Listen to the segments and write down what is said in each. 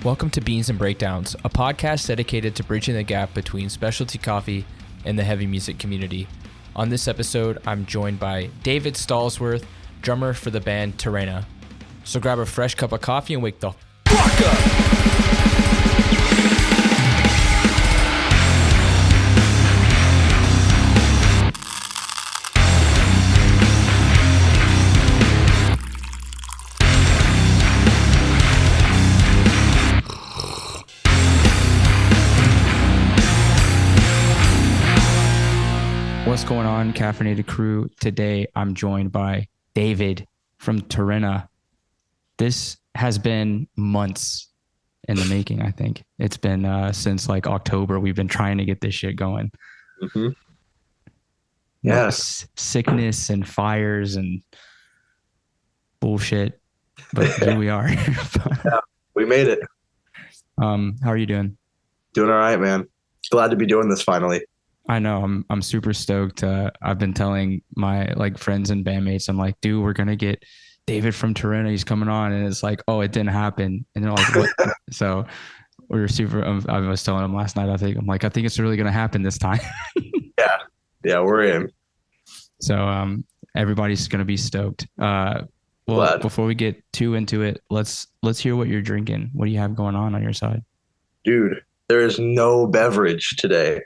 Welcome to Beans and Breakdowns, a podcast dedicated to bridging the gap between specialty coffee and the heavy music community. On this episode, I'm joined by David Stalsworth, drummer for the band Torena. So grab a fresh cup of coffee and wake the fuck up! What's going on, Caffeinated Crew? Today, I'm joined by David from Torena. This has been months in the making, I think. It's been since like October. We've been trying to get this shit going. Mm-hmm. Yes. Sickness and fires and bullshit. But here we are. Yeah, we made it. How are you doing? Doing all right, man. Glad to be doing this finally. I know. I'm super stoked. I've been telling my friends and bandmates, I'm like, dude, we're gonna get David from Torena. He's coming on, and it's like, oh, it didn't happen. And they're like, what? So we were super. I was telling them last night. I think it's really gonna happen this time. Yeah, we're in. So everybody's gonna be stoked. Well, Glad. Before we get too into it, let's hear what you're drinking. What do you have going on your side? Dude, there is no beverage today.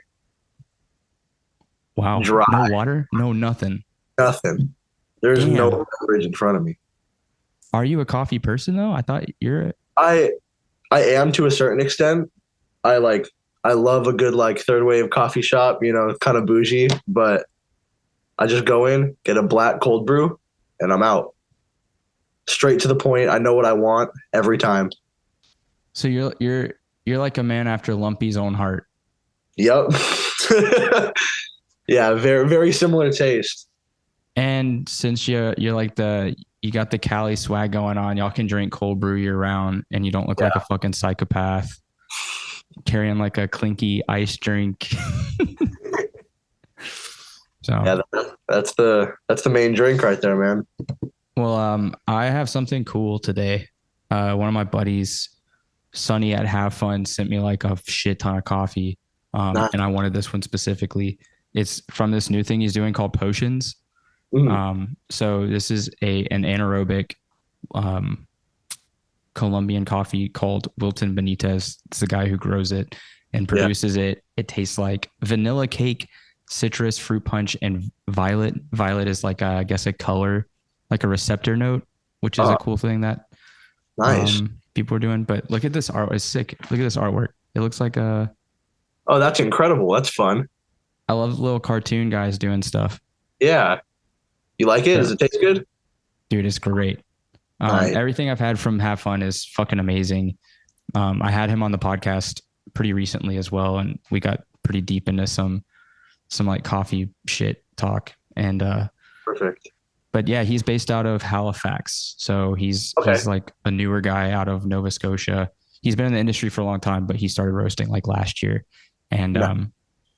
Wow. Dry. No water? No nothing. Nothing. There's Damn. no beverage in front of me. Are you a coffee person though? I thought you're I am to a certain extent. I love a good third wave coffee shop, kind of bougie, but I just go in, get a black cold brew, and I'm out. Straight to the point. I know what I want every time. So you're like a man after Lumpy's own heart. Yep. Yeah, very, very similar taste. And since you got the Cali swag going on, y'all can drink cold brew year round, and you don't look like a fucking psychopath carrying like a clinky ice drink. So yeah, that's the main drink right there, man. Well, I have something cool today. One of my buddies, Sonny at Have Fun, sent me like a shit ton of coffee. Nice. And I wanted this one specifically. It's from this new thing he's doing called Potions. So this is an anaerobic Colombian coffee called Wilton Benitez. It's the guy who grows it and produces it. It tastes like vanilla cake, citrus, fruit punch, and violet. Violet is I guess a color, like a receptor note, which is a cool thing that nice people are doing. But look at this art. It's sick. Look at this artwork. It looks like a... Oh, that's incredible. That's fun. I love little cartoon guys doing stuff. Yeah. You like it? Does it taste good? Dude, it's great. Nice. Everything I've had from Have Fun is fucking amazing. I had him on the podcast pretty recently as well, and we got pretty deep into some coffee shit talk. And perfect. But yeah, he's based out of Halifax. So he's like a newer guy out of Nova Scotia. He's been in the industry for a long time, but he started roasting last year. And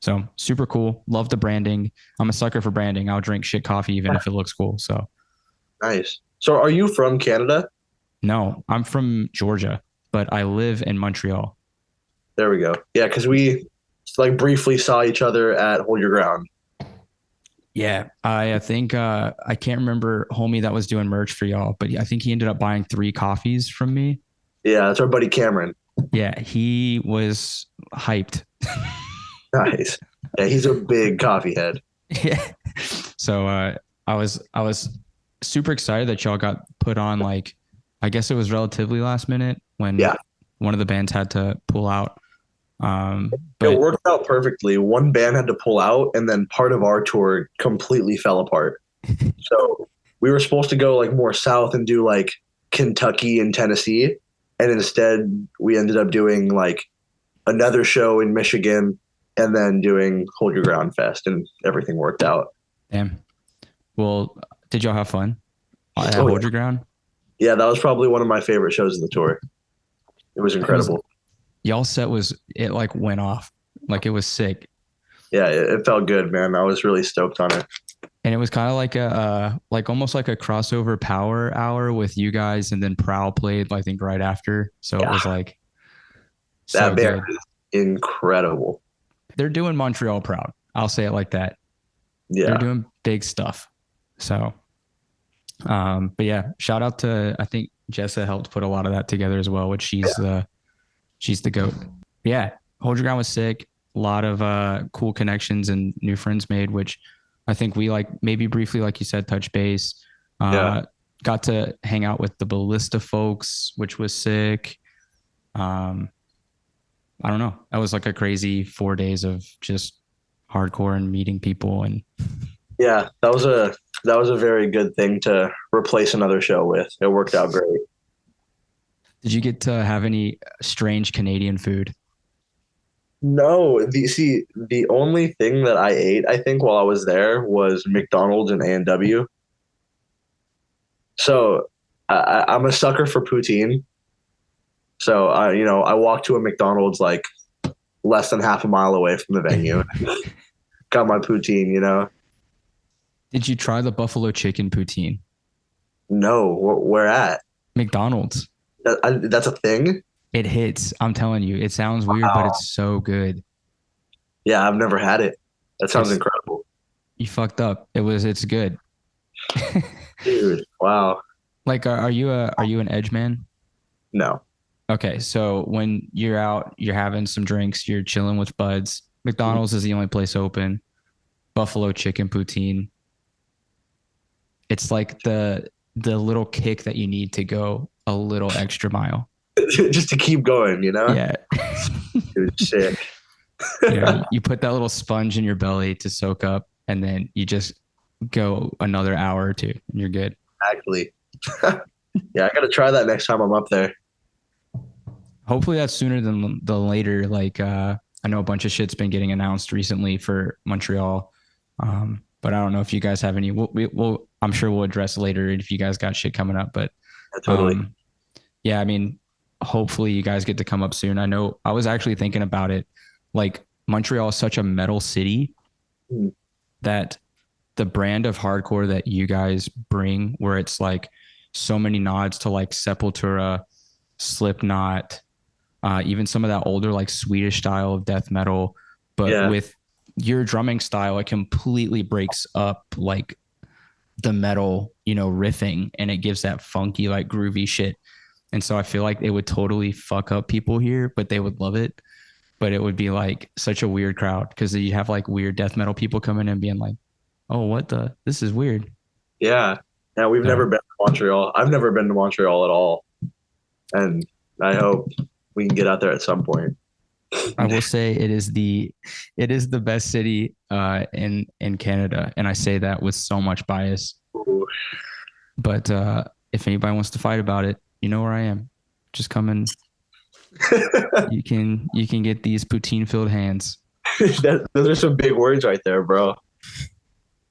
so super cool. Love the branding. I'm a sucker for branding. I'll drink shit coffee even if it looks cool. So nice. So are you from Canada? No, I'm from Georgia, but I live in Montreal. There we go. Yeah, because we briefly saw each other at Hold Your Ground. Yeah, I think I can't remember homie that was doing merch for y'all, but I think he ended up buying 3 coffees from me. Yeah, that's our buddy Cameron. Yeah, he was hyped. Nice. Yeah, he's a big coffee head. Yeah. So I was super excited that y'all got put on I guess it was relatively last minute when one of the bands had to pull out. But it worked out perfectly. One band had to pull out, and then part of our tour completely fell apart. So we were supposed to go more south and do Kentucky and Tennessee, and instead we ended up doing another show in Michigan, and then doing Hold Your Ground Fest, and everything worked out. Damn. Well, did y'all have fun at Hold Your Ground? Yeah, that was probably one of my favorite shows of the tour. It was incredible. Y'all set went off. It was sick. Yeah, it felt good, man. I was really stoked on it. And it was kind of like a almost like a crossover power hour with you guys, and then Prowl played I think right after. So it was So That band good. is incredible. They're doing Montreal proud. I'll say it like that. They're Yeah. doing big stuff. So, but yeah, shout out to, I think Jessa helped put a lot of that together as well, which she's the goat. Yeah. Hold Your Ground was sick. A lot of cool connections and new friends made, which I think we like maybe briefly, like you said, touch base. Yeah. Uh, got to hang out with the Ballista folks, which was sick. Um, I don't know. That was like a crazy 4 days of just hardcore and meeting people. And Yeah. That was a very good thing to replace another show with. It worked out great. did you get to have any strange Canadian food? No, the only thing that I ate, I think, while I was there was McDonald's and A&W. So I'm a sucker for poutine. So I walked to a McDonald's like less than half a mile away from the venue. Got my poutine. Did you try the buffalo chicken poutine? No, where at? McDonald's. That's a thing. It hits. I'm telling you. It sounds weird, but Wow. it's so good. Yeah, I've never had it. That sounds It's incredible, you fucked up. It's good. dude. Wow. Like are you an edge man? No. Okay, so when you're out, you're having some drinks, you're chilling with buds. McDonald's is the only place open. Buffalo chicken poutine. It's like the little kick that you need to go a little extra mile. Just to keep going. Yeah. Dude, sick. You put that little sponge in your belly to soak up, and then you just go another hour or two, and you're good. Exactly. Yeah, I gotta try that next time I'm up there. Hopefully that's sooner than the later. Like I know a bunch of shit's been getting announced recently for Montreal, but I don't know if you guys have any. We'll I'm sure we'll address later if you guys got shit coming up. But Yeah, totally. um, yeah, I mean, hopefully you guys get to come up soon. I know I was actually thinking about it. Like Montreal is such a metal city Mm. that the brand of hardcore that you guys bring, where it's like so many nods to like Sepultura, Slipknot, even some of that older like Swedish style of death metal, but Yeah. with your drumming style, it completely breaks up like the metal, riffing, and it gives that funky like groovy shit. And so I feel like it would totally fuck up people here, but they would love it. But it would be like such a weird crowd because you have like weird death metal people coming in being like, oh, what the? This is weird. Yeah. Yeah, we've So never been to Montreal. I've never been to Montreal at all. And I hope we can get out there at some point. I will say it is the best city in Canada, and I say that with so much bias. Ooh. But if anybody wants to fight about it, you know where I am. Just come and you can get these poutine filled hands. Those are some big words right there, bro.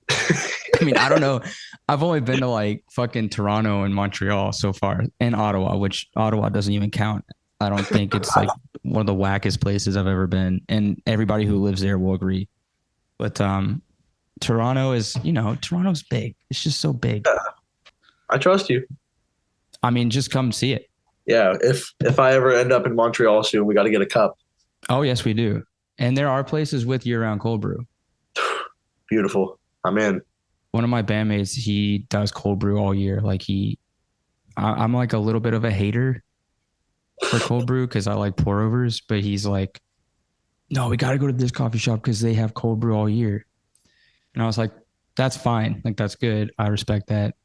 I mean, I don't know. I've only been to like fucking Toronto and Montreal so far, and Ottawa, which Ottawa doesn't even count. I don't think it's like one of the wackest places I've ever been, and everybody who lives there will agree. But Toronto's big. It's just so big. I trust you. I mean, just come see it. Yeah, if I ever end up in Montreal soon, we got to get a cup. Oh yes, we do. And there are places with year-round cold brew. Beautiful. I'm in. One of my bandmates, he does cold brew all year. Like I'm like a little bit of a hater for cold brew because I like pour overs, but he's like, no, we got to go to this coffee shop because they have cold brew all year. And I was like, that's fine. Like, that's good. I respect that.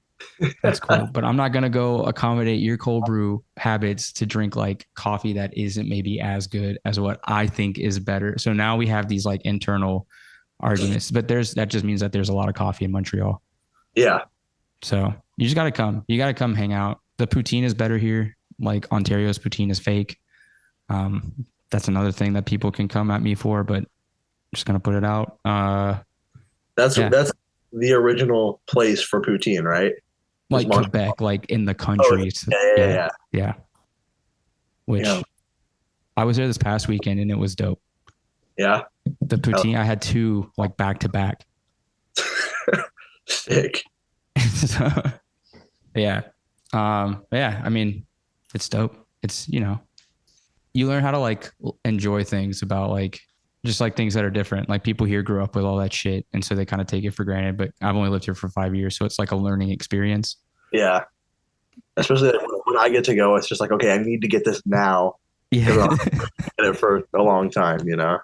That's cool. But I'm not going to go accommodate your cold brew habits to drink like coffee that isn't maybe as good as what I think is better. So now we have these like internal arguments, but that just means that there's a lot of coffee in Montreal. Yeah. So you just got to come. You got to come hang out. The poutine is better here. Like Ontario's poutine is fake. That's another thing that people can come at me for, but I'm just going to put it out. Yeah. That's the original place for poutine, right? Is Like Montreal. Quebec, like in the Oh, country. yeah. Yeah. Which Yeah. I was there this past weekend and it was dope. Yeah. The poutine, I had two like back to back. Sick. So, yeah. Yeah. I mean, it's dope. It's, you you learn how to like enjoy things about like just like things that are different. Like people here grew up with all that shit, and so they kind of take it for granted. But I've only lived here for 5 years, so it's like a learning experience. Yeah. Especially when I get to go, it's just like, okay, I need to get this now because Yeah, I'll get it for a long time, you know?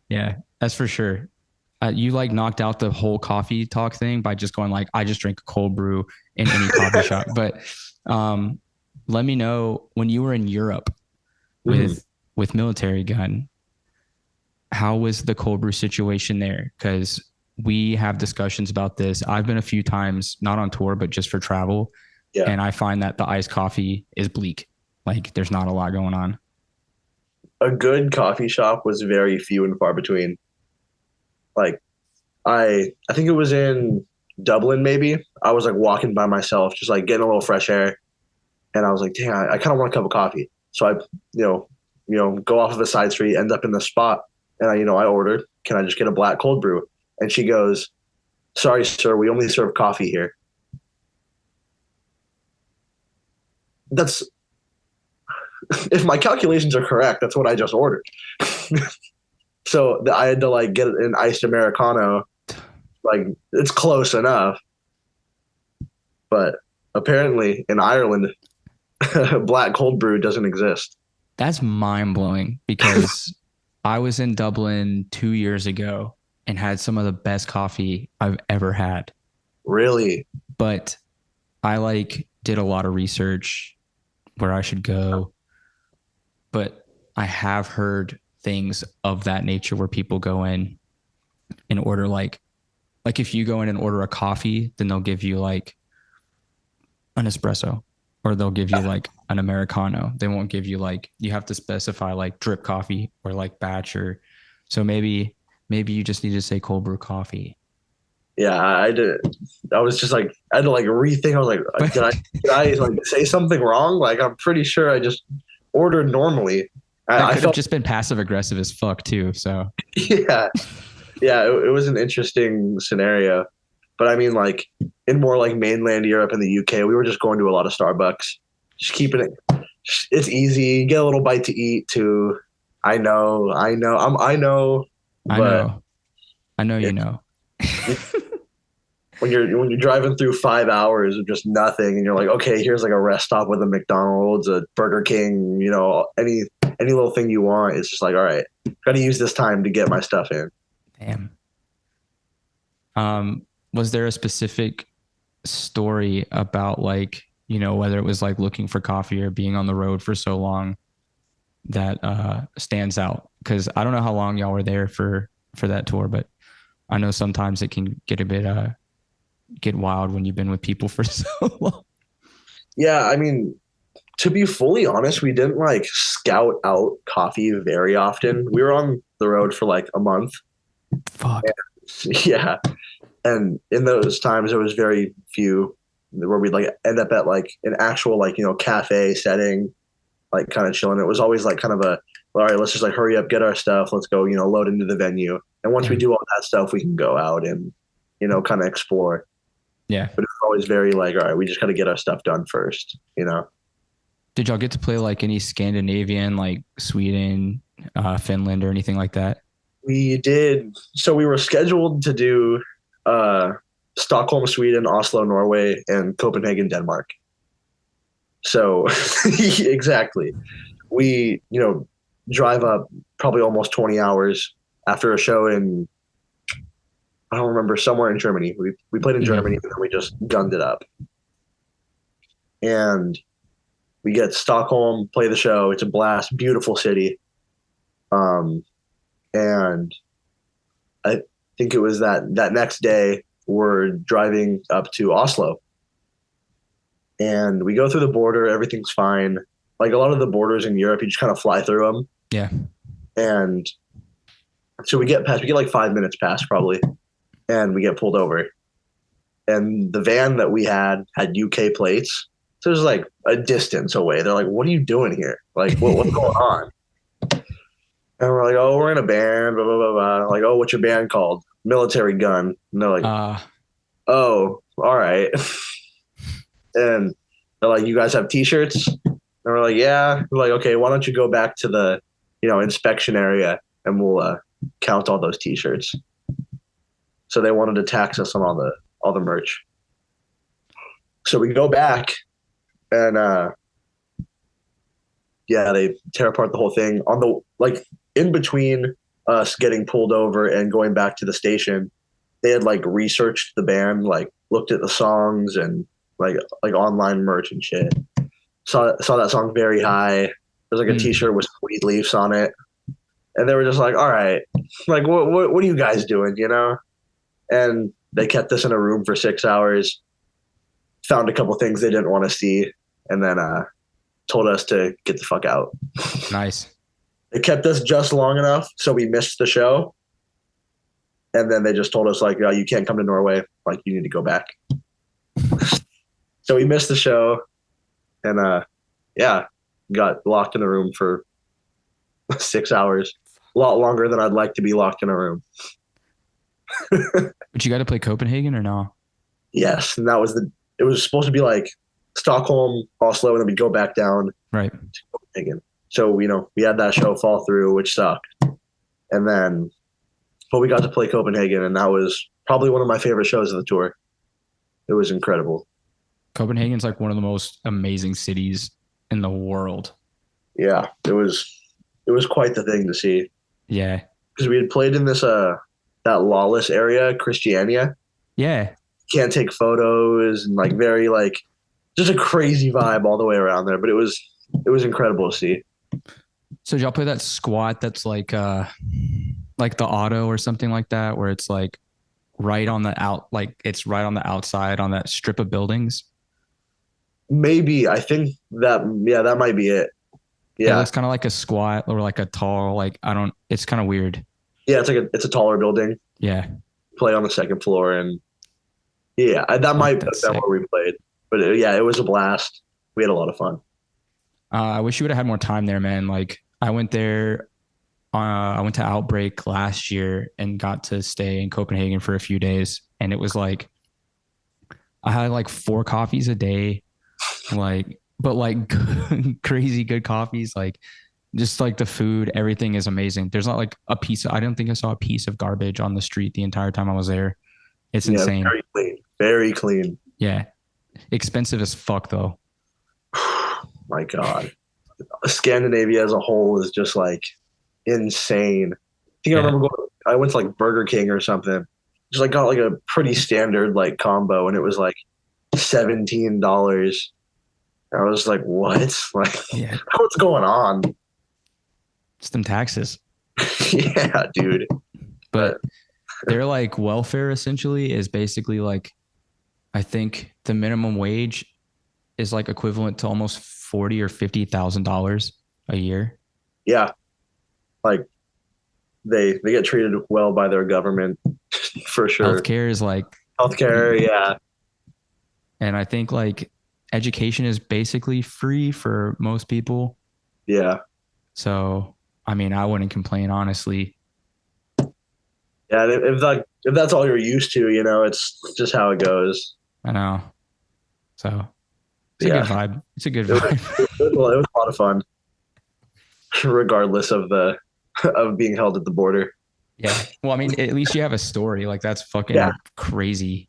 yeah, that's for sure. You like knocked out the whole coffee talk thing by just going like, I just drink a cold brew in any coffee shop. But um, let me know when you were in Europe Mhm. with military gun, how was the cold brew situation there? Because we have discussions about this. I've been a few times, not on tour, but just for travel. Yeah. And I find that the iced coffee is bleak. Like there's not a lot going on. A good coffee shop was very few and far between. Like I think it was in Dublin maybe. I was like walking by myself, just like getting a little fresh air, and I was like, dang, I kind of want a cup of coffee. So I, go off of a side street, end up in the spot, and I ordered, can I just get a black cold brew? And she goes, sorry, sir, we only serve coffee here. That's if my calculations are correct, that's what I just ordered. So I had to like get an iced Americano. Like it's close enough, but apparently in Ireland, black cold brew doesn't exist. That's mind blowing because I was in Dublin 2 years ago and had some of the best coffee I've ever had. Really? But I like did a lot of research where I should go, but I have heard things of that nature where people go in and order like if you go in and order a coffee, then they'll give you like an espresso or they'll give you like an Americano. They won't give you like you have to specify like drip coffee or like batch or so maybe you just need to say cold brew coffee. Yeah, I did. I was just like, I had to like rethink. I was like, But did I like say something wrong? Like, I'm pretty sure I just ordered normally. that I could have felt, just been passive aggressive as fuck too. So yeah, yeah, it was an interesting scenario. But I mean, like in more like mainland Europe and the UK, we were just going to a lot of Starbucks, just keeping it. It's easy. Get a little bite to eat too. I know, I but know. I know you it, know. when you're driving through 5 hours of just nothing, and you're like, okay, here's like a rest stop with a McDonald's, a Burger King, any little thing you want. It's just like, all right, got to use this time to get my stuff in. Damn. Was there a specific story about like, whether it was like looking for coffee or being on the road for so long that stands out? Because I don't know how long y'all were there for that tour, but I know sometimes it can get a bit get wild when you've been with people for so long. Yeah, I mean, to be fully honest, we didn't like scout out coffee very often. We were on the road for like a month. Fuck. Yeah, and in those times, there was very few where we'd like end up at like an actual like cafe setting, like kind of chilling. It was always like kind of all right, let's just like hurry up, get our stuff, let's go, load into the venue. And once we Yeah. do all that stuff, we can go out and kind of explore. Yeah. But it's always very like, all right, we just got to get our stuff done first. Did y'all get to play like any Scandinavian, like Sweden, Finland, or anything like that? We did. So we were scheduled to do uh, Stockholm, Sweden, Oslo, Norway, and Copenhagen, Denmark. So exactly, we drive up probably almost 20 hours after a show in I don't remember somewhere in Germany. We played in Germany Mm-hmm. and then we just gunned it up. And we get Stockholm, play the show. It's a blast, beautiful city. Um, and I think it was that next day we're driving up to Oslo, and we go through the border. Everything's fine. Like a lot of the borders in Europe, you just kind of fly through them. Yeah. And so we get past. We get like 5 minutes past probably, and we get pulled over. And the van that we had UK plates. So it was like a distance away. They're like, "What are you doing here? Like, what's going on?" And we're like, "Oh, we're in a band, blah blah blah blah." Like, "Oh, what's your band called?" Military Gun. And they're like, Uh, "Oh, all right." And they're like, "You guys have T-shirts?" And we're like, yeah. We're like, okay, why don't you go back to the, inspection area and we'll count all those T-shirts. So they wanted to tax us on all the merch. So we go back and they tear apart the whole thing on the in between us getting pulled over and going back to the station. They had researched the band, looked at the songs and like online merch and shit. Saw that song Very High. There's a T-shirt with Sweet Leaves on it, and they were just like, all right, what are you guys doing, And they kept us in a room for 6 hours, found a couple things they didn't want to see, and then told us to get the fuck out. Nice. They kept us just long enough so we missed the show, and then they just told us oh, you can't come to Norway, you need to go back. So we missed the show, and got locked in a room for 6 hours. A lot longer than I'd like to be locked in a room. But you got to play Copenhagen or no? Yes, and it was supposed to be Stockholm, Oslo, and then we'd go back down right to Copenhagen. So we had that show fall through, which sucked. And then, but we got to play Copenhagen, and that was probably one of my favorite shows of the tour. It was incredible. Copenhagen's one of the most amazing cities in the world. Yeah, it was quite the thing to see. Yeah, because we had played in this that lawless area, Christiania. Yeah, can't take photos and very just a crazy vibe all the way around there. But it was incredible to see. So did y'all play that squat that's like the auto or something like that, where it's right on the it's right on the outside on that strip of buildings? Maybe. I think that might be it. Yeah. It looks kind of like a squat or a tall, it's kind of weird. Yeah. It's a taller building. Yeah. Play on the second floor, and that might have been where we played, but it was a blast. We had a lot of fun. I wish you would have had more time there, man. I went there. I went to Outbreak last year and got to stay in Copenhagen for a few days. And it was I had 4 coffees a day, crazy good coffees. Just the food, everything is amazing. There's not I don't think I saw a piece of garbage on the street the entire time I was there. It's insane. Very clean. Very clean. Yeah. Expensive as fuck though. My God. Scandinavia as a whole is just insane. I remember I went to Burger King or something. Just got a pretty standard combo, and it was $17. I was like, what? What's going on? It's them taxes. Yeah, dude. But their welfare essentially is basically I think the minimum wage is equivalent to almost $40,000 or $50,000 a year. Yeah. They get treated well by their government for sure. Healthcare is healthcare, yeah. And I think education is basically free for most people. Yeah. So, I mean, I wouldn't complain, honestly. Yeah, if that's all you're used to, it's just how it goes. I know. So, it's a good vibe. It's a good vibe. It was a lot of fun, regardless of being held at the border. Yeah. Well, I mean, at least you have a story. That's fucking crazy.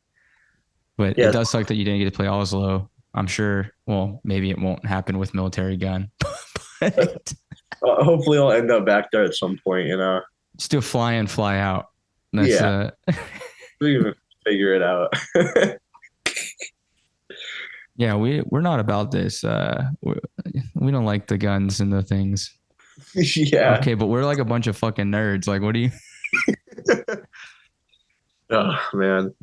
But it does suck that you didn't get to play Oslo. I'm sure. Well, maybe it won't happen with military gun. But hopefully, I'll end up back there at some point. Still fly in, fly out. That's, we can figure it out. Yeah, we're not about this. We don't like the guns and the things. Yeah. Okay, but we're a bunch of fucking nerds. What do you? Oh man,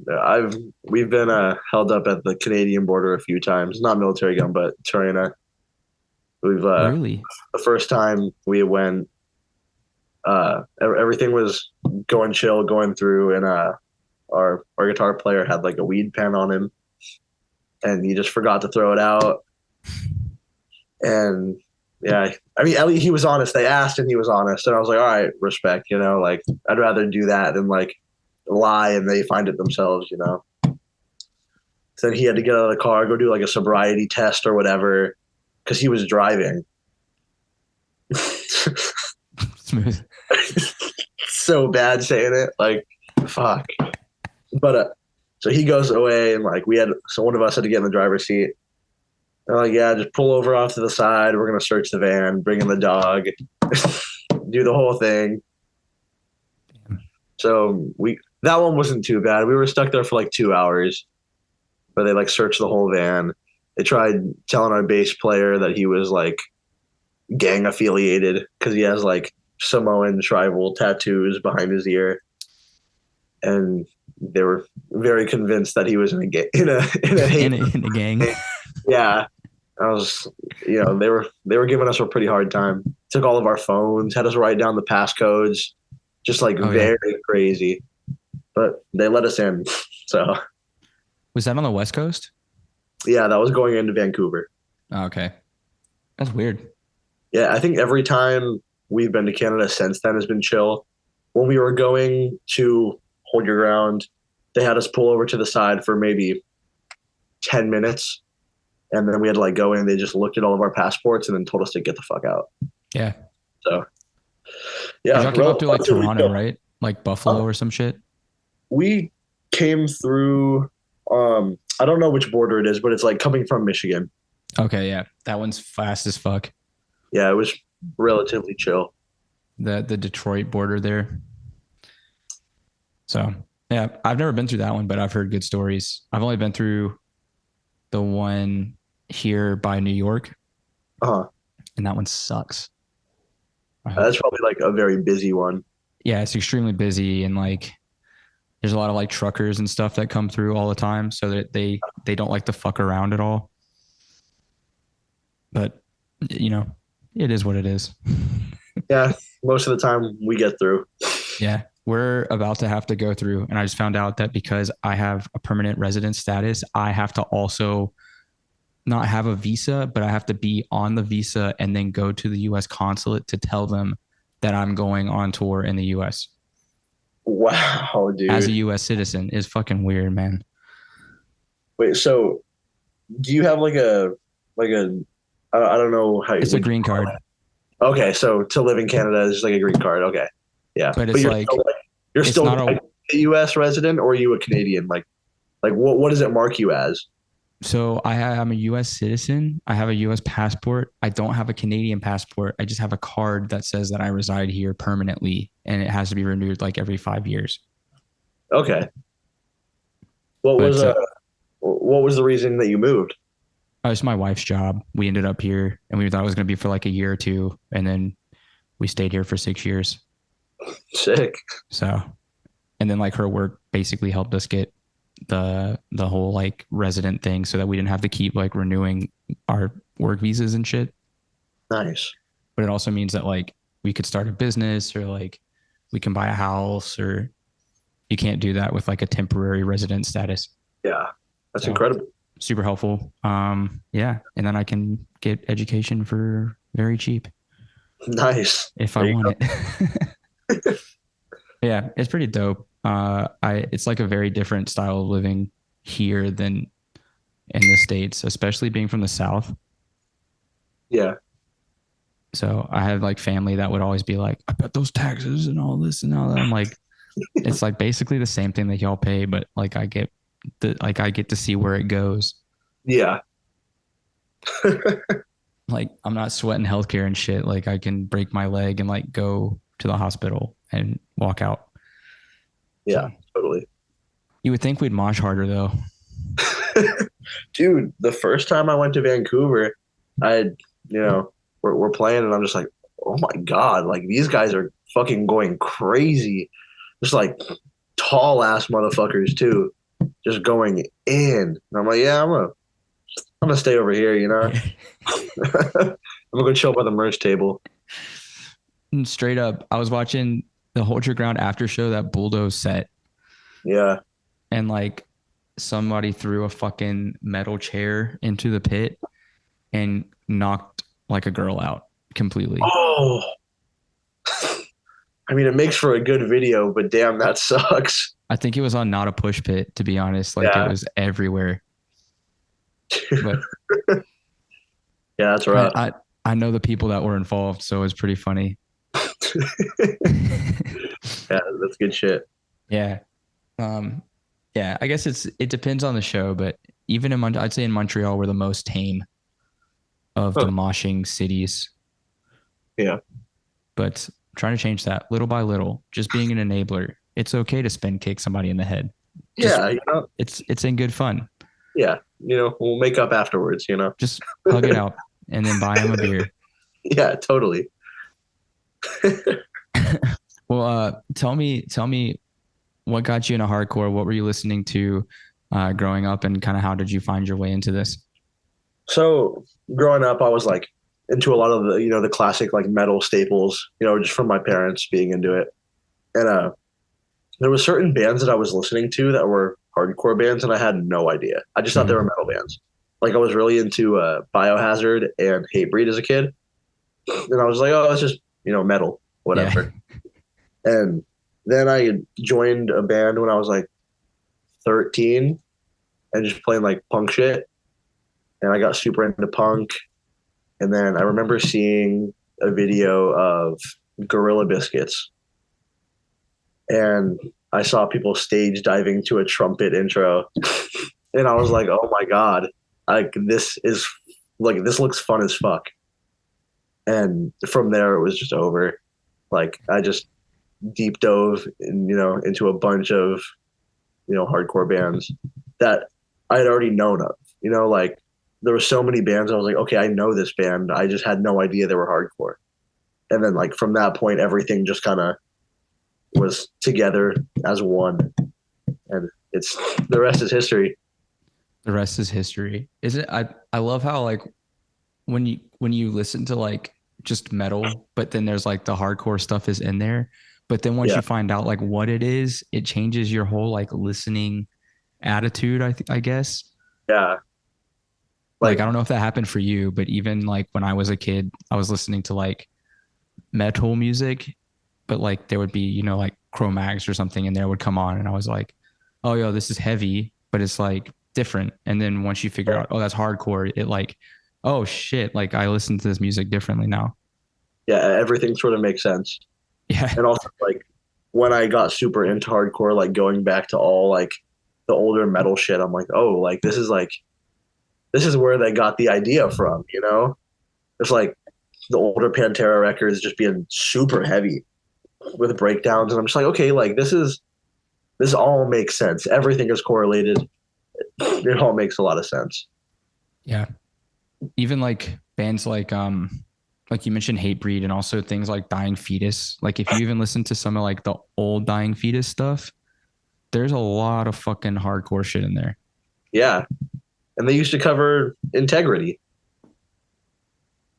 we've been held up at the Canadian border a few times. Not military gun, but Torena. We've really the first time we went, everything was going chill, going through, and our guitar player had a weed pen on him, and he just forgot to throw it out. And yeah, I mean, at least he was honest. They asked, and he was honest, and I was like, all right, respect. I'd rather do that than lie and they find it themselves. So then he had to get out of the car, go do a sobriety test or whatever. because he was driving. Smooth. So bad saying it, like, fuck. But so he goes away, and like so one of us had to get in the driver's seat. They're like, yeah, just pull over off to the side. We're gonna search the van, bring in the dog, do the whole thing. So that one wasn't too bad. We were stuck there for like 2 hours, but they like searched the whole van. They tried telling our bass player that he was like gang affiliated because he has like Samoan tribal tattoos behind his ear, and they were very convinced that he was in a gang. Yeah, I was, they were giving us a pretty hard time. Took all of our phones, had us write down the passcodes, just like very crazy. But they let us in. So was that on the West Coast? Yeah, that was going into Vancouver. Oh, okay, that's weird. Yeah, I think every time we've been to Canada since then has been chill. When we were going to Hold Your Ground, they had us pull over to the side for maybe 10 minutes. And then we had to like go in. They just looked at all of our passports and then told us to get the fuck out. Yeah. So, yeah. Y'all came up to like Toronto, right? Like Buffalo or some shit? We came through, I don't know which border it is, but it's like coming from Michigan. Okay, yeah. That one's fast as fuck. Yeah, it was relatively chill. The Detroit border there. So, yeah, I've never been through that one, but I've heard good stories. I've only been through the one here by New York. Uh-huh. And that one sucks. That's probably like a very busy one. Yeah, it's extremely busy, and like there's a lot of like truckers and stuff that come through all the time, so that they don't like to fuck around at all. But it is what it is. Yeah, most of the time we get through. Yeah, we're about to have to go through, and I just found out that because I have a permanent resident status, I have to also not have a visa, but I have to be on the visa and then go to the U.S. consulate to tell them that I'm going on tour in the U.S. Wow, dude. As a U.S. citizen is fucking weird, man. Wait, so do you have like a I don't know how it's a green card. Okay, so to live in Canada is just like a green card. Okay, yeah, but it's like you're still a U.S. resident, or are you a Canadian? Like what does it mark you as? So I'm a U.S. citizen. I have a U.S. passport. I don't have a Canadian passport. I just have a card that says that I reside here permanently, and it has to be renewed like every 5 years. Okay. What was the reason that you moved? It's my wife's job. We ended up here, and we thought it was going to be for like a year or two, and then we stayed here for 6 years. Sick. So, and then like her work basically helped us get the whole like resident thing, so that we didn't have to keep like renewing our work visas and shit. Nice. But it also means that like we could start a business, or like we can buy a house, or you can't do that with like a temporary resident status. Yeah, that's incredible. Super helpful. Yeah, and then I can get education for very cheap. Nice. If I want it. Yeah, it's pretty dope. It's like a very different style of living here than in the States, especially being from the South. Yeah. So I have like family that would always be like, I bet those taxes and all this and all that. I'm like, it's like basically the same thing that y'all pay, but like I get to see where it goes. Yeah. Like I'm not sweating healthcare and shit. Like I can break my leg and like go to the hospital and walk out. Yeah, totally. You would think we'd mosh harder though. Dude, the first time I went to Vancouver, we're playing and I'm just like, oh my God, like these guys are fucking going crazy. Just like tall ass motherfuckers too. Just going in. And I'm like, yeah, I'm gonna stay over here, I'm gonna go chill by the merch table. And straight up, I was watching the Hold Your Ground after show, that Bulldoze set. Yeah. And like somebody threw a fucking metal chair into the pit and knocked like a girl out completely. Oh. I mean, it makes for a good video, but damn, that sucks. I think it was on Not a Push Pit, to be honest. Like It was everywhere. But Yeah, that's I, rough. I I know the people that were involved, so it was pretty funny. Yeah, that's good shit. Yeah. Um, yeah, I guess it depends on the show, but even in I'd say in Montreal we're the most tame of the Okay. moshing cities. Yeah. But trying to change that little by little, just being an enabler. It's okay to spin kick somebody in the head. Just Yeah, it's in good fun. yeah, we'll make up afterwards. Just hug it out and then buy them a beer. Yeah, totally. Well, tell me what got you into hardcore? What were you listening to growing up, and kind of how did you find your way into this? So growing up, I was like into a lot of the classic like metal staples, just from my parents being into it. And there were certain bands that I was listening to that were hardcore bands, and I had no idea. I just thought they were Mm, metal bands. Like I was really into Biohazard and Hatebreed as a kid, and I was like, oh, it's just metal, yeah. whatever. And then I joined a band when I was like 13 and just playing like punk shit. And I got super into punk. And then I remember seeing a video of Gorilla Biscuits, and I saw people stage diving to a trumpet intro. And I was like, oh my God, like this looks fun as fuck. And from there, it was just over. Like I just deep dove into a bunch of hardcore bands that I had already known of. Like there were so many bands. I was like, okay, I know this band. I just had no idea they were hardcore. And then like from that point, everything just kind of was together as one, and it's the rest is history. The rest is history. Is it? I love how like when you listen to like just metal, but then there's like the hardcore stuff is in there. But then once Yeah, you find out like what it is, it changes your whole like listening attitude. I guess. yeah, Like like I don't know if that happened for you, but even like when I was a kid, I was listening to like metal music, but like there would be like Cro-Mags or something, and there would come on, and I was like, oh yo, this is heavy, but it's like different. And then once you figure out, oh, that's hardcore, it like, oh shit, like I listen to this music differently now. yeah, everything sort of makes sense. Yeah. And also like when I got super into hardcore, like going back to all like the older metal shit, I'm like, this is where they got the idea from. It's like the older Pantera records just being super heavy with breakdowns, and I'm just like, okay, like this all makes sense. Everything is correlated. It all makes a lot of sense. Yeah. Even like bands like you mentioned Hatebreed and also things like Dying Fetus. Like if you even listen to some of like the old Dying Fetus stuff, there's a lot of fucking hardcore shit in there. Yeah, and they used to cover Integrity.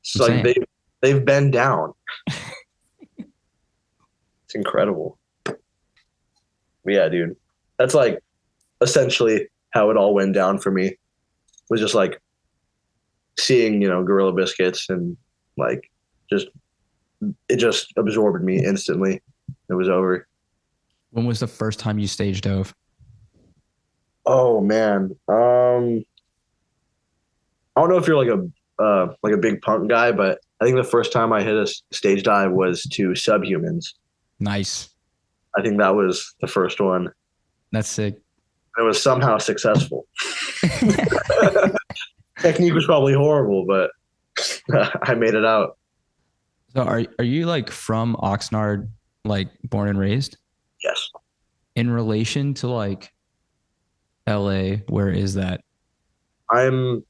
It's I'm like saying. they've been down. It's incredible. But yeah, dude, that's like essentially how it all went down for me. Was just like seeing Gorilla Biscuits, and like just it just absorbed me instantly. It was over. When was the first time you stage dove? Oh man, I don't know if you're like a big punk guy, but I think the first time I hit a stage dive was to Subhumans. Nice. I think that was the first one. That's sick. It was somehow successful. Technique was probably horrible, but I made it out. So are you like from Oxnard, like born and raised? Yes. In relation to like LA, where is that? I'm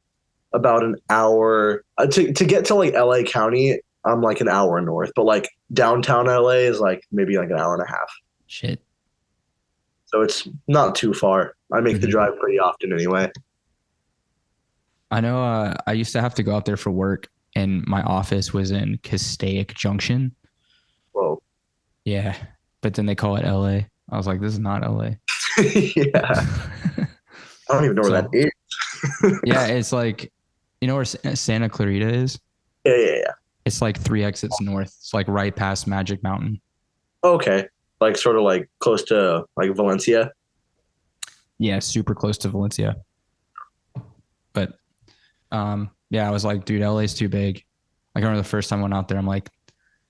about an hour to get to like LA County. I'm like an hour north, but like downtown LA is like maybe like an hour and a half. Shit. So it's not too far. I make the Mhm. drive pretty often anyway. I know I used to have to go out there for work and my office was in Castaic Junction. Well, Yeah. But then they call it LA. I was like, this is not LA. yeah. I don't even know where that So is. yeah, it's like, you know where Santa Clarita is? Yeah, yeah, yeah. It's like three exits north. It's like right past Magic Mountain. Okay. Like sort of like close to like Valencia. Yeah, super close to Valencia. But Yeah, I was like, dude, LA's too big. Like I remember the first time I went out there, I'm like,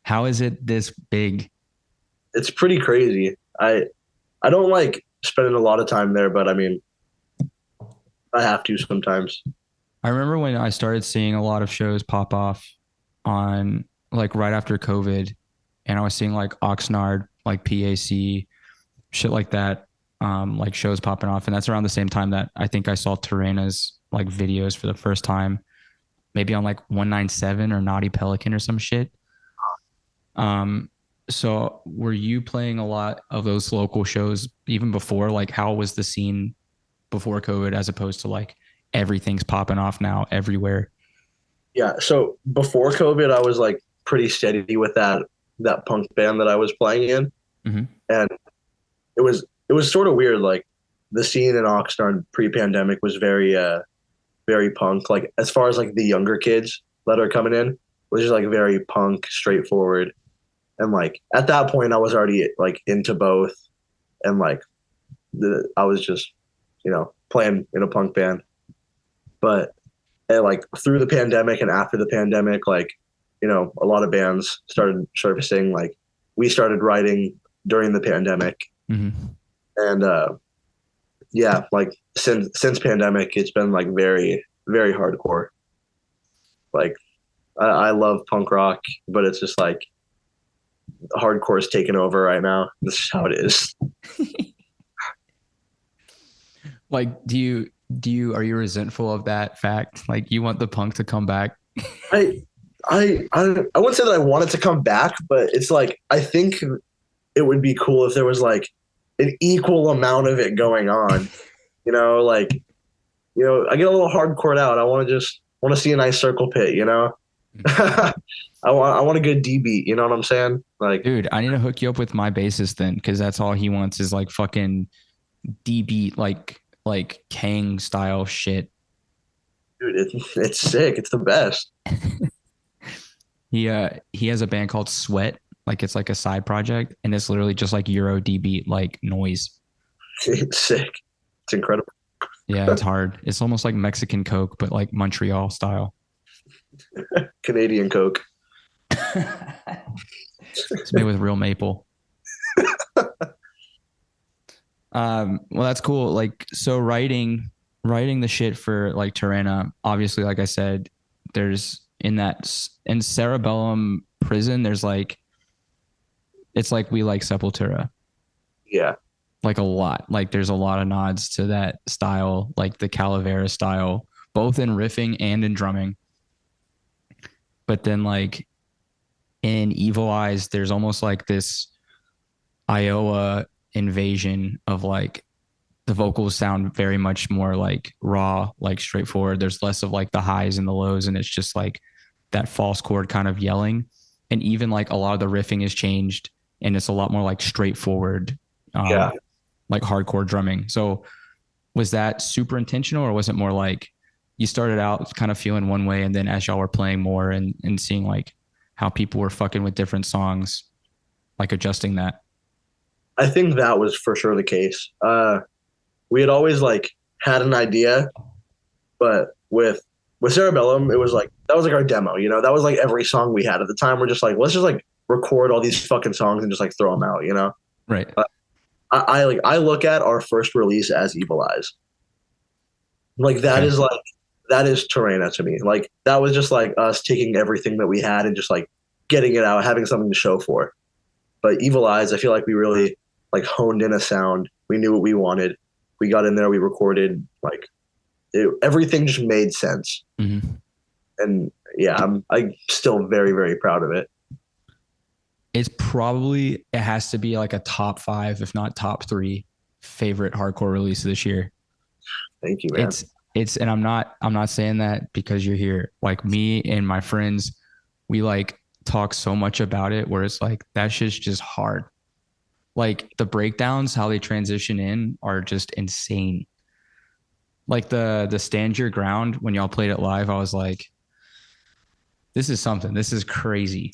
how is it this big? It's pretty crazy. I don't like spending a lot of time there, but I mean, I have to sometimes. I remember when I started seeing a lot of shows pop off on like right after COVID, and I was seeing like Oxnard, like PAC, shit like that, like shows popping off. And that's around the same time that I think I saw Torena's like videos for the first time, maybe on like 197 or Naughty Pelican or some shit. Um, so were you playing a lot of those local shows even before? Like, how was the scene before COVID as opposed to like everything's popping off now everywhere? Yeah. So before COVID, I was like pretty steady with that punk band that I was playing in, Mm-hmm. and it was sort of weird. Like the scene in Oxnard pre-pandemic was very punk. Like as far as like the younger kids that are coming in, was just like very punk, straightforward. And like at that point, I was already like into both, and like I was just playing in a punk band. But like through the pandemic and after the pandemic, like a lot of bands started surfacing. Like we started writing during the pandemic, Mm-hmm. and yeah, like since pandemic, it's been like very very hardcore. Like I love punk rock, but it's just like hardcore is taking over right now. This is how it is. Like, are you resentful of that fact? Like, you want the punk to come back? I I wouldn't say that I want it to come back, but it's like I think it would be cool if there was like an equal amount of it going on. Like I get a little hardcore out. I want to see a nice circle pit. I want a good D beat. You know what I'm saying? Like, Dude, I need to hook you up with my bassist then, because that's all he wants is like fucking D beat, like Kang style shit. dude, it's sick. It's the best. He has a band called Sweat, like it's like a side project, and it's literally just like Euro D beat like noise. It's sick. It's incredible. Yeah, it's hard. It's almost like Mexican Coke, but like Montreal style. Canadian Coke. It's made with real maple. Well, that's cool. Like, so writing the shit for like Torena, obviously, like I said, there's in Cerebellum prison, there's like, it's like we like Sepultura, Yeah. like a lot. Like, there's a lot of nods to that style, like the Calavera style, both in riffing and in drumming. But then, like, in Evil Eyes, there's almost like this Iowa invasion of like the vocals sound very much more like raw, like straightforward. There's less of like the highs and the lows, and it's just like that false chord kind of yelling. And even like a lot of the riffing has changed, and it's a lot more like straightforward, Yeah. like hardcore drumming. So was that super intentional, or was it more like you started out kind of feeling one way, and then as y'all were playing more and seeing like how people were fucking with different songs, like adjusting that? I think that was for sure the case. We had always like had an idea, but with Cerebellum, it was like that was like our demo. That was like every song we had at the time. We're just like, let's just like record all these fucking songs and just like throw them out. Right. I look at our first release as Evil Eyes. Like Okay. that is Torena to me. Like that was just like us taking everything that we had and just like getting it out, having something to show for it. But Evil Eyes, I feel like we really like honed in a sound. We knew what we wanted. We got in there, we recorded, like everything just made sense. Mm-hmm. And yeah, I'm still very, very proud of it. It has to be like a top five, if not top three favorite hardcore release of this year. Thank you, man. And I'm not saying that because you're here. Like me and my friends, we like talk so much about it where it's like that shit's just hard. Like the breakdowns, how they transition in are just insane. Like the stand your ground when y'all played it live, I was like, this is something. This is crazy.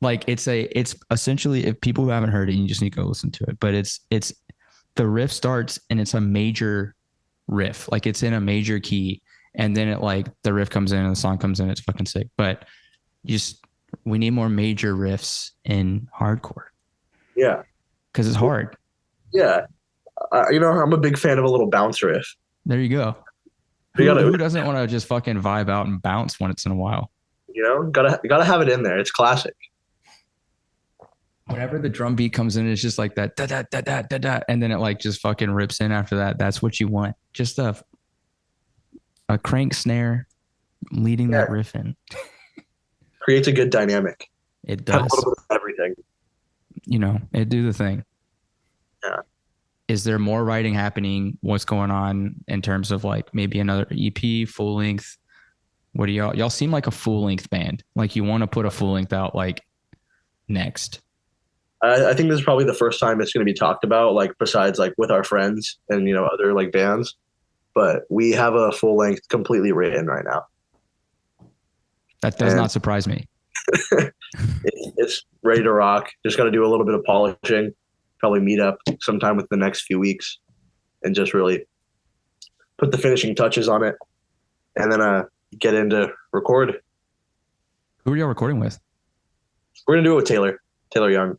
Like it's essentially, if people who haven't heard it, you just need to go listen to it. But it's the riff starts and it's a major riff, like it's in a major key, and then it like the riff comes in and the song comes in. It's fucking sick. But we need more major riffs in hardcore. Yeah, because it's hard. Yeah, I'm a big fan of a little bounce riff. There you go. Who doesn't want to just fucking vibe out and bounce once in a while? Gotta have it in there. It's classic. Whenever the drum beat comes in, it's just like that da da da da da da, and then it like just fucking rips in after that. That's what you want. Just a crank snare leading that riff in. Creates a good dynamic. It does. Have a little bit of everything. It do the thing. Yeah. Is there more writing happening? What's going on in terms of like maybe another EP, full length? What do y'all seem like a full length band? Like you want to put a full length out like next. I think this is probably the first time it's going to be talked about, like besides like with our friends and other like bands. But we have a full length completely written right now. That does not surprise me. It's ready to rock. Just got to do a little bit of polishing. Probably meet up sometime within the next few weeks and just really put the finishing touches on it, and then get into record. Who are y'all recording with? We're gonna do it with Taylor Young.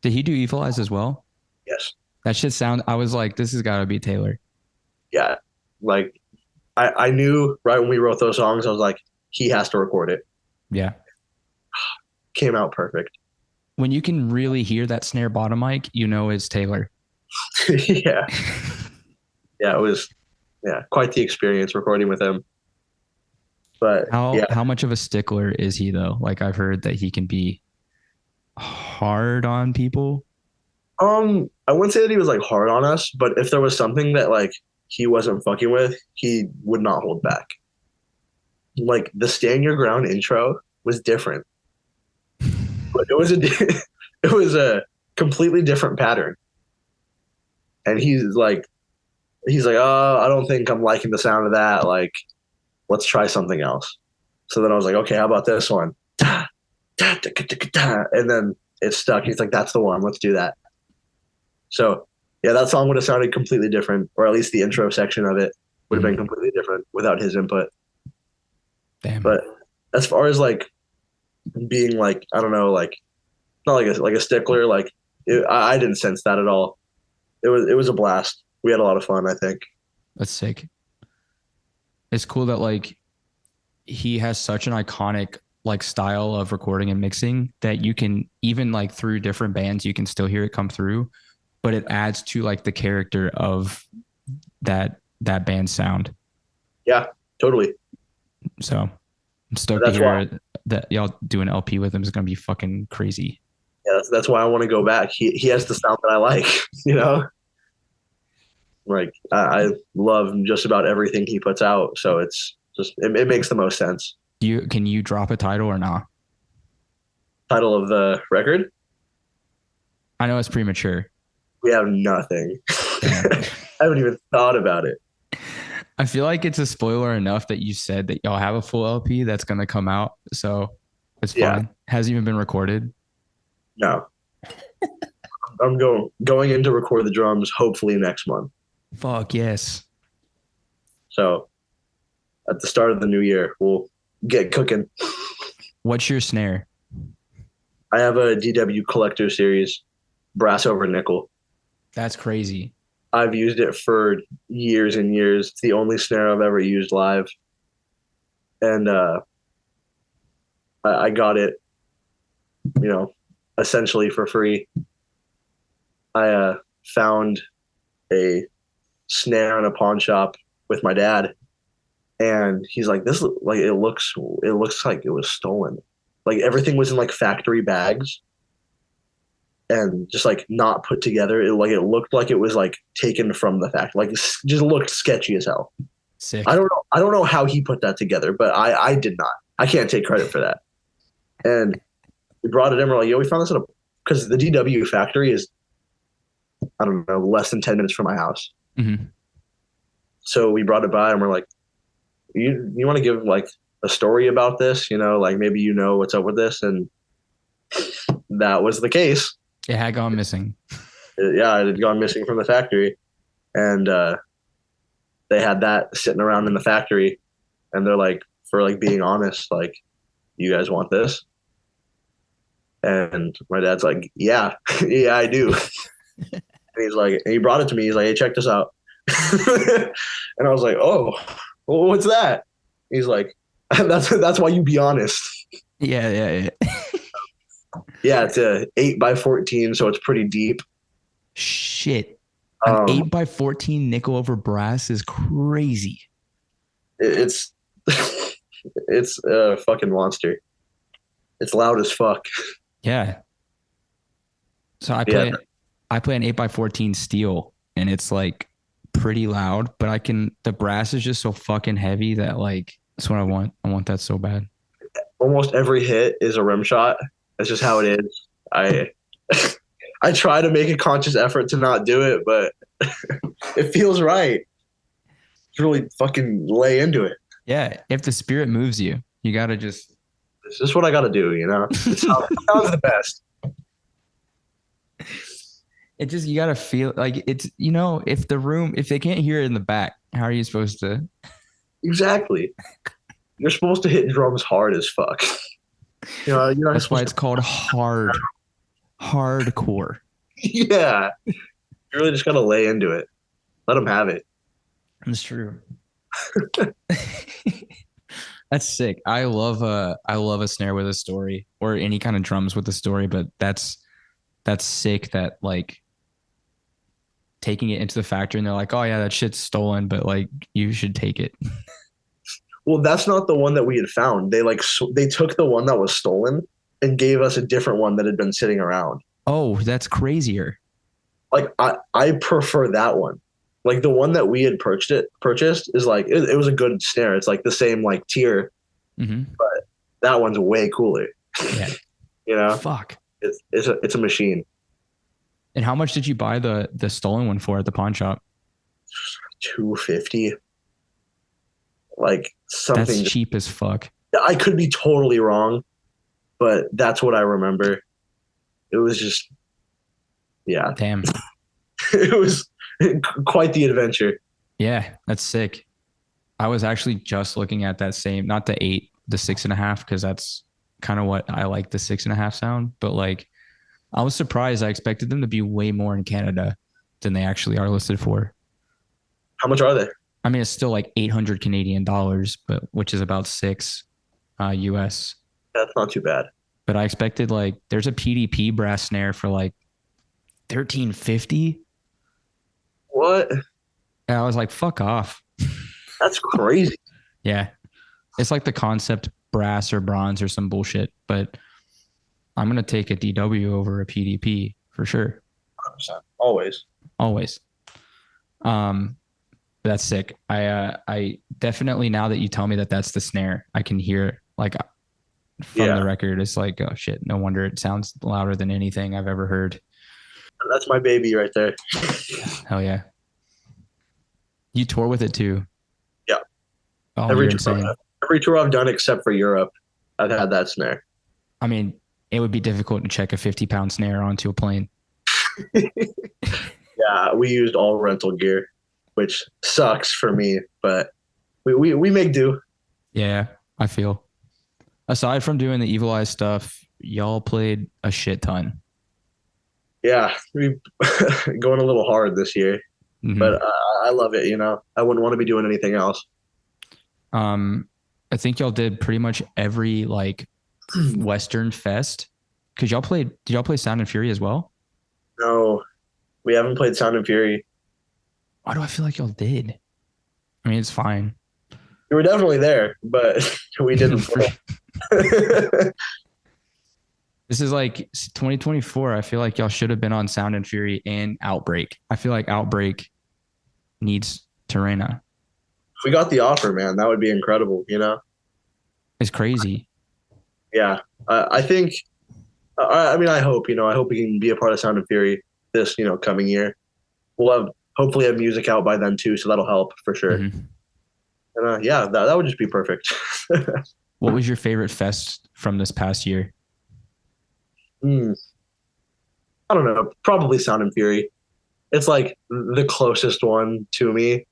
Did he do Equalize as well? Yes. That shit I was like, this has got to be Taylor. Yeah. Like I knew right when we wrote those songs, I was like, he has to record it. Yeah. Came out perfect. When you can really hear that snare bottom mic, it's Taylor. Yeah. Yeah, it was quite the experience recording with him. But how much of a stickler is he though? Like I've heard that he can be hard on people. I wouldn't say that he was like hard on us, but if there was something that like he wasn't fucking with, he would not hold back. Like the Stand Your Ground intro was different. But it was a completely different pattern. And he's like, oh, I don't think I'm liking the sound of that. Like, let's try something else. So then I was like, okay, how about this one? And then it stuck. He's like, that's the one. Let's do that. So yeah, that song would have sounded completely different, or at least the intro section of it would have been completely different without his input. Damn. But as far as like being like, I don't know, like not like a stickler, like I didn't sense that at all. It was a blast. We had a lot of fun, I think. That's sick. It's cool that like he has such an iconic like style of recording and mixing that you can even like through different bands, you can still hear it come through, but it adds to like the character of that band sound. Yeah, totally. So I'm stoked to hear that y'all do an LP with him is going to be fucking crazy. Yeah, that's why I want to go back. He has the sound that I like, Like I love just about everything he puts out. So it's just it makes the most sense. Can you drop a title or not? Title of the record? I know it's premature. We have nothing. I haven't even thought about it. I feel like it's a spoiler enough that you said that y'all have a full LP that's going to come out. So it's fine. Yeah. Hasn't even been recorded. No. I'm going in to record the drums hopefully next month. Fuck yes. So at the start of the new year, we'll get cooking. What's your snare? I have a DW Collector Series, brass over nickel. That's crazy. I've used it for years and years. It's the only snare I've ever used live. And I got it, essentially for free. I found a snare in a pawn shop with my dad, and he's like, "This like it looks like it was stolen. Like everything was in like factory bags, and just like not put together. It looked like it was like taken from the factory. Like it just looked sketchy as hell. Sick. I don't know how he put that together, but I did not. I can't take credit for that. And we brought it in. We're like, yo, we found this because the DW factory is, I don't know, less than 10 minutes from my house. Mm-hmm. So we brought it by and we're like, you want to give like a story about this? Like maybe what's up with this. And that was the case. It had gone missing. Yeah, it had gone missing from the factory. And they had that sitting around in the factory. and they're like, for like being honest, like, you guys want this? And my dad's like, yeah, yeah, I do. And he's like, and he brought it to me. He's like, hey, check this out. And I was like, oh, well, what's that? He's like, that's why you be honest. Yeah, yeah, yeah. Yeah, it's a 8x14, so it's pretty deep. Shit. An 8x14 nickel over brass is crazy. It's it's a fucking monster. It's loud as fuck. Yeah. So I play an 8x14 steel, and it's like pretty loud, but the brass is just so fucking heavy that like that's what I want. I want that so bad. Almost every hit is a rim shot. That's just how it is. I I try to make a conscious effort to not do it, but it feels right. To really fucking lay into it. Yeah, if the spirit moves you, you gotta just. It's just what I gotta do, you know? It sounds the best. It just, you gotta feel like it's, if they can't hear it in the back, how are you supposed to? Exactly. You're supposed to hit drums hard as fuck. That's why it's called hardcore. Yeah. You really just gotta lay into it. Let them have it. That's true. That's sick. I love a snare with a story, or any kind of drums with a story, but that's sick that like taking it into the factory and they're like, oh yeah, that shit's stolen, but like you should take it. Well, that's not the one that we had found. They took the one that was stolen and gave us a different one that had been sitting around. Oh, that's crazier. Like I prefer that one. Like the one that we had purchased is like it was a good snare. It's like the same like tier, but that one's way cooler. Yeah. Fuck. It's a machine. And how much did you buy the stolen one for at the pawn shop? $250. Like something. That's cheap as fuck. I could be totally wrong, but that's what I remember. It was just, yeah. Damn. It was quite the adventure. Yeah, that's sick. I was actually just looking at that same, not the 8, the 6.5, because that's kind of what I like, the 6.5 sound. But like, I was surprised. I expected them to be way more in Canada than they actually are listed for. How much are they? I mean, it's still like 800 Canadian dollars, but which is about $6 US. That's not too bad. But I expected like there's a PDP brass snare for like $13.50. What? And I was like, fuck off. That's crazy. Yeah. It's like the concept brass or bronze or some bullshit, but I'm going to take a DW over a PDP for sure. 100%. Always. That's sick. I definitely, now that you tell me that that's the snare, I can hear like from the record. It's like, oh shit, no wonder it sounds louder than anything I've ever heard. That's my baby right there. Hell yeah. You tour with it too. Yeah. Oh, every tour I've done except for Europe, I've had that snare. I mean, it would be difficult to check a 50-pound snare onto a plane. Yeah, we used all rental gear, which sucks for me, but we make do. Yeah, I feel. Aside from doing the Evil Eyez stuff, y'all played a shit ton. Yeah, we going a little hard this year, but I love it. I wouldn't want to be doing anything else. I think y'all did pretty much every like Western fest. Did y'all play Sound and Fury as well? No, we haven't played Sound and Fury. Why do I feel like y'all did? I mean, it's fine. We were definitely there, but we didn't play. This is like 2024. I feel like y'all should have been on Sound and Fury and Outbreak. I feel like Outbreak needs Torena. If we got the offer, man, that would be incredible, It's crazy. Yeah. I think, I hope, I hope we can be a part of Sound and Fury this, coming year. We'll hopefully have music out by then too, so that'll help for sure. And yeah, that would just be perfect. What was your favorite fest from this past year? I don't know. Probably Sound and Fury. It's like the closest one to me.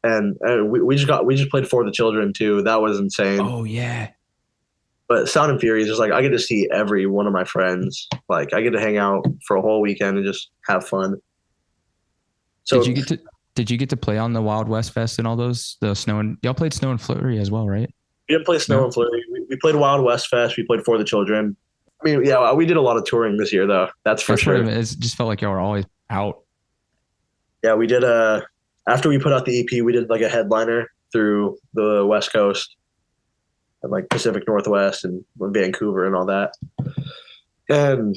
and we just played For the Children too. That was insane. Oh yeah. But Sound and Fury is just like I get to see every one of my friends. Like I get to hang out for a whole weekend and just have fun. So Did you get to play on the Wild West Fest and all those the snow and y'all played Snow and Flurry as well, right? we didn't play Snow No? and Flurry. We played Wild West Fest. We played For the Children. I mean, yeah, we did a lot of touring this year though. That's for That's what I sure. mean. It just felt like y'all were always out. Yeah, we did after we put out the EP, we did like a headliner through the West Coast and like Pacific Northwest and Vancouver and all that. And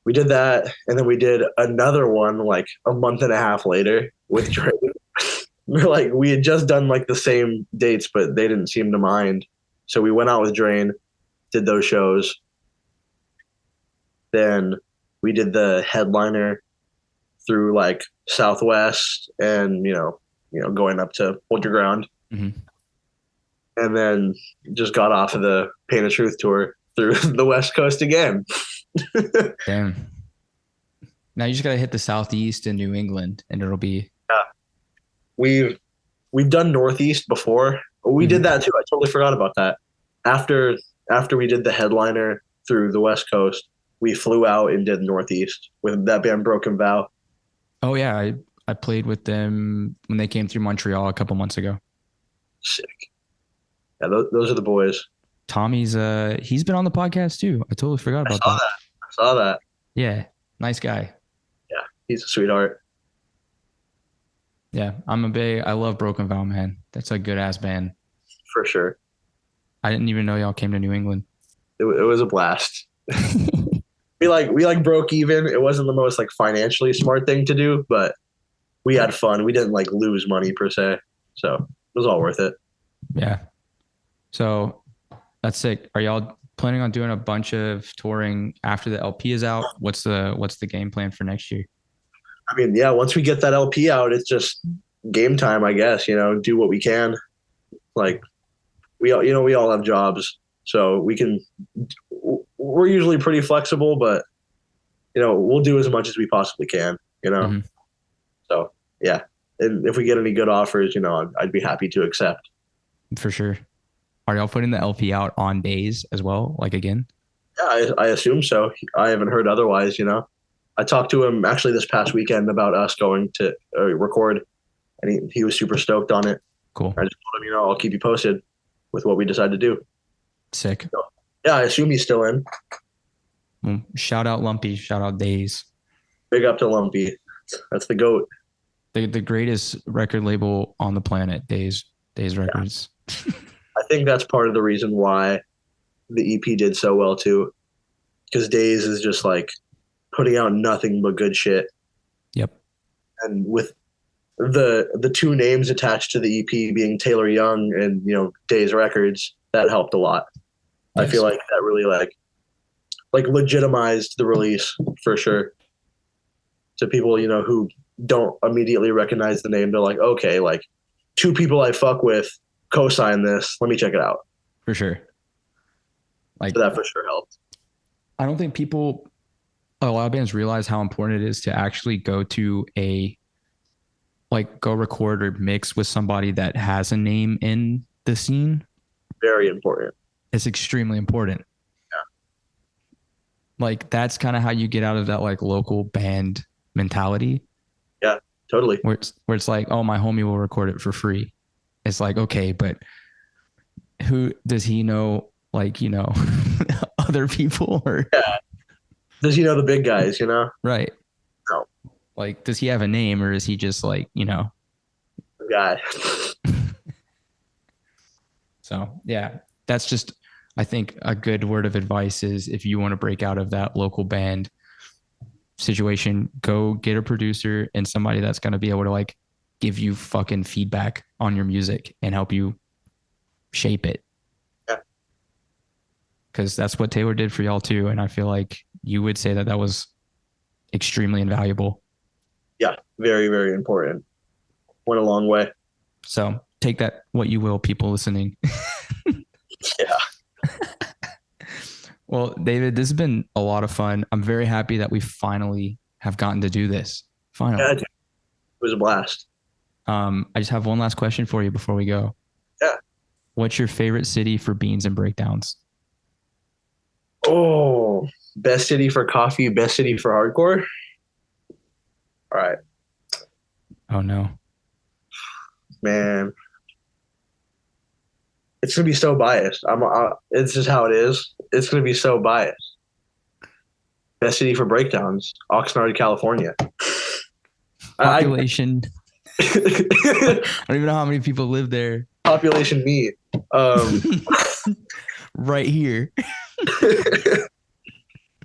we did that, and then we did another one like a month and a half later with Drake. We're like we had just done like the same dates, but they didn't seem to mind. So we went out with Drain, did those shows. Then we did the headliner through like Southwest and going up to Hold Your Ground. Mm-hmm. And then just got off of the Pain of Truth tour through the West Coast again. Damn. Now you just gotta hit the Southeast and New England, and it'll be. Yeah. We've done Northeast before. We did that too. I totally forgot about that. After we did the headliner through the West Coast, we flew out and did Northeast with that band Broken Vow. Oh yeah, I played with them when they came through Montreal a couple months ago. Sick. Yeah, those are the boys. Tommy's he's been on the podcast too. I totally forgot about that. I saw that. Yeah, nice guy. Yeah, he's a sweetheart. Yeah, I love Broken Vow, man. That's a good ass band. For sure. I didn't even know y'all came to New England. It was a blast. we like broke even. It wasn't the most like financially smart thing to do, but we had fun. We didn't like lose money per se. So it was all worth it. Yeah. So that's sick. Are y'all planning on doing a bunch of touring after the LP is out? What's the game plan for next year? I mean, yeah, once we get that LP out, it's just game time, I guess, do what we can. Like we all have jobs, so we're usually pretty flexible, but we'll do as much as we possibly can, Mm-hmm. So yeah. And if we get any good offers, I'd be happy to accept. For sure. Are y'all putting the LP out on days as well? Like again? Yeah, I assume so. I haven't heard otherwise, I talked to him actually this past weekend about us going to record, and he was super stoked on it. Cool. I just told him, I'll keep you posted with what we decide to do. Sick. So, yeah, I assume he's still in. Well, shout out Lumpy. Shout out Days. Big up to Lumpy. That's the GOAT. The greatest record label on the planet, Days Records. Yeah. I think that's part of the reason why the EP did so well too, because Days is just like putting out nothing but good shit. Yep. And with the two names attached to the EP being Taylor Young and Days Records, that helped a lot. Yes. I feel like that really like legitimized the release for sure. To people who don't immediately recognize the name, they're like, okay, like two people I fuck with co-sign this. Let me check it out. For sure. Like so that for sure helped. I don't think a lot of bands realize how important it is to actually go record or mix with somebody that has a name in the scene. Very important. It's extremely important. Yeah. Like that's kind of how you get out of that like local band mentality. Yeah, totally. Where it's like, oh, my homie will record it for free. It's like, okay, but who does he know? Like, other people or does he know the big guys, Right. No. Like, does he have a name or is he just like, The guy. So yeah, that's just, I think a good word of advice is if you want to break out of that local band situation, go get a producer and somebody that's going to be able to like give you fucking feedback on your music and help you shape it. Yeah. Because that's what Taylor did for y'all too. And I feel like you would say that was extremely invaluable. Yeah, very, very important. Went a long way. So take that what you will, people listening. Yeah. Well, David, this has been a lot of fun. I'm very happy that we finally have gotten to do this. Finally. Yeah, it was a blast. I just have one last question for you before we go. Yeah. What's your favorite city for beans and breakdowns? Oh, best city for coffee, best city for hardcore. All right, Oh no. man. It's gonna be so biased. It's just how it is. It's gonna be so biased. Best city for breakdowns, Oxnard, California. Population. I don't even know how many people live there. Population me. Right here.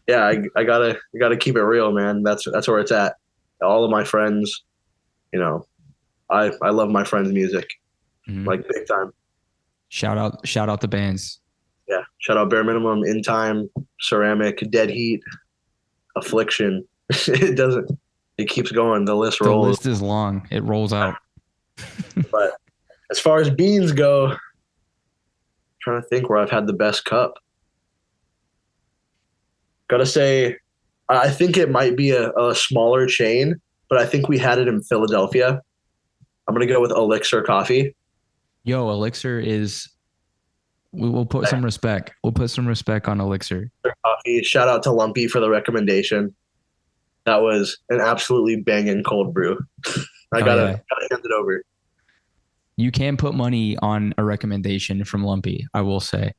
Yeah, I gotta keep it real, man. That's where it's at. All of my friends, I love my friends' music, like big time. Shout out the bands. Yeah, shout out Bare Minimum, In Time, Ceramic, Dead Heat, Affliction. It keeps going. The list rolls. The list is long. It rolls out. But as far as beans go, I'm trying to think where I've had the best cup. Gotta say, I think it might be a smaller chain, but I think we had it in Philadelphia. I'm gonna go with Elixir Coffee. Yo, Elixir is. We'll put some respect. We'll put some respect on Elixir. Coffee. Shout out to Lumpy for the recommendation. That was an absolutely banging cold brew. I gotta hand it over. You can put money on a recommendation from Lumpy, I will say.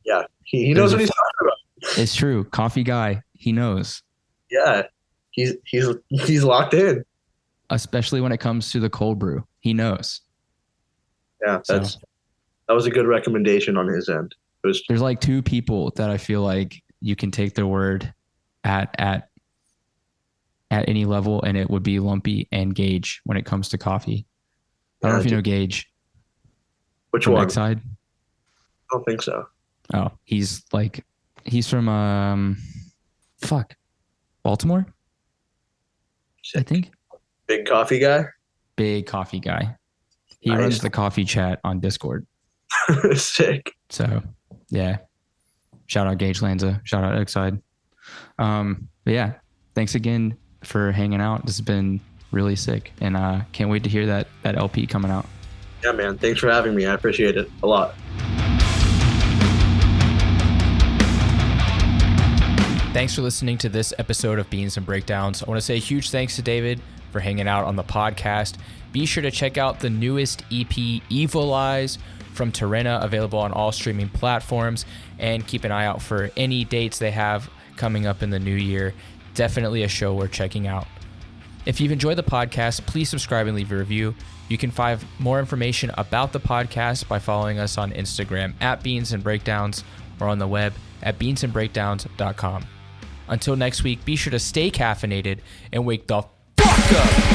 Yeah, he knows what he's talking about. It's true. Coffee guy, he knows. Yeah, he's locked in. Especially when it comes to the cold brew, he knows. Yeah, that was a good recommendation on his end. There's like two people that I feel like you can take their word at any level, and it would be Lumpy and Gage when it comes to coffee. I don't know if you know Gage. Which one? Side. I don't think so. Oh, he's from Baltimore, I think. Big coffee guy. Big coffee guy. He runs the coffee chat on Discord. Sick. So yeah, shout out Gage Lanza. Shout out Exide. But yeah, thanks again for hanging out. This has been really sick, and can't wait to hear that LP coming out. Yeah, man. Thanks for having me. I appreciate it a lot. Thanks for listening to this episode of Beans and Breakdowns. I want to say a huge thanks to David for hanging out on the podcast. Be sure to check out the newest EP, Eyez, from Torena, available on all streaming platforms, and keep an eye out for any dates they have coming up in the new year. Definitely a show worth checking out. If you've enjoyed the podcast, please subscribe and leave a review. You can find more information about the podcast by following us on Instagram at Beans and Breakdowns or on the web at beansandbreakdowns.com. Until next week, be sure to stay caffeinated and wake the fuck up.